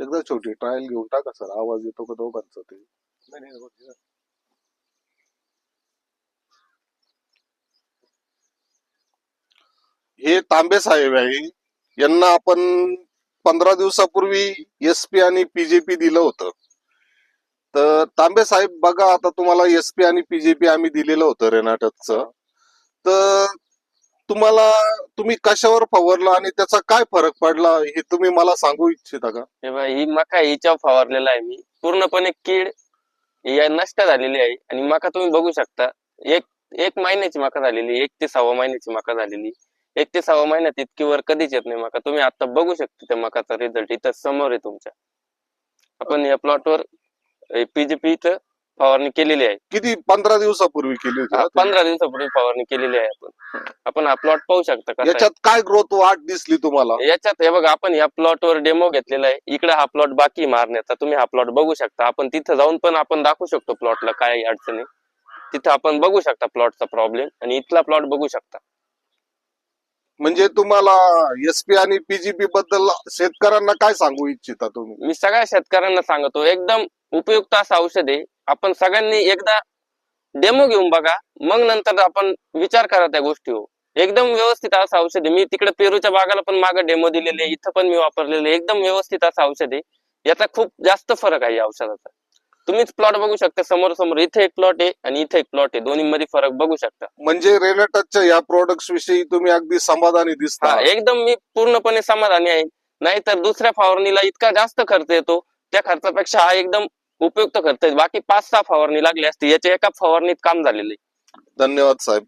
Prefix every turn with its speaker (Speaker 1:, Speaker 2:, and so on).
Speaker 1: एकदा छोटी ट्रायल घेऊन टाका सर, आवाज येतो का दोघांचा ते. हे तांबे साहेब आहे, यांना आपण 15 दिवसापूर्वी SP आणि PJP दिलं होतं. तर तांबे साहेब बघा, आता तुम्हाला SP आणि PJP आम्ही दिलेलं होतं रेनाटकचं. तर तुम्ही कशावर फवारला आणि त्याचा काय फरक पडला हे तुम्ही मला सांगू इच्छिता का?
Speaker 2: हे बघा, ही मका हिच्या फवारलेला आहे मी, पूर्णपणे कीड या नष्ट झालेली आहे. आणि मका तुम्ही बघू शकता, एक एक महिन्याची मका झालेली, 1 ते 6 महिन्याची मका झालेली. 1 ते 6 महिन्यात इतकी वर कधीच येत नाही मका. तुम्ही आता बघू शकता त्या मकाचा रिझल्ट इथं समोर आहे तुमच्या. आपण या प्लॉटवर PJP फवारणी केलेली आहे.
Speaker 1: किती 15 दिवसापूर्वी केली होती ना?
Speaker 2: 15 दिवसापूर्वी फवारणी केलेली आहे आपण हा प्लॉट पाहू शकता का.
Speaker 1: याच्यात काय ग्रोथ वाढ दिसली तुम्हाला?
Speaker 2: याच्यात हे बघा, आपण या प्लॉटवर डेमो घेतलेला आहे. इकडे हा प्लॉट बाकी मारण्याचा, तुम्ही हा प्लॉट बघू शकता. आपण तिथं जाऊन पण आपण दाखवू शकतो प्लॉटला काय अडचणी. तिथं आपण बघू शकता प्लॉटचा प्रॉब्लेम, आणि इथला प्लॉट बघू शकता.
Speaker 1: म्हणजे तुम्हाला SP आणि PJP बद्दल शेतकऱ्यांना काय सांगू इच्छिता तुम्ही?
Speaker 2: मी सगळ्या शेतकऱ्यांना सांगतो, एकदम उपयुक्त असं औषध आहे. आपण सगळ्यांनी एकदा डेमो घेऊन बघा, मग नंतर आपण विचार करा त्या गोष्टीवर. एकदम व्यवस्थित असं औषध आहे. मी तिकडे पेरूच्या बागाला पण मागे डेमो दिलेले, इथं पण मी वापरलेले. एकदम व्यवस्थित असं औषध आहे. याचा खूप जास्त फरक आहे या औषधाचा. तुम्हीच प्लॉट बघू शकता समोर समोर. इथे एक प्लॉट आहे आणि इथे एक प्लॉट आहे, दोन्ही मध्ये फरक बघू शकता.
Speaker 1: म्हणजे रेनाटकच्या या प्रोडक्ट्स विषयी तुम्ही अगदी समाधानी दिसता?
Speaker 2: एकदम मी पूर्णपणे समाधानी आहे. नाहीतर दुसऱ्या फवारणीला इतका जास्त खर्च येतो, त्या खर्चापेक्षा हा एकदम उपयुक्त खर्च आहे. बाकी 5-6 फवारणी लागली असती, याच्या एका फवारणीत काम झालेलं आहे.
Speaker 1: धन्यवाद साहेब.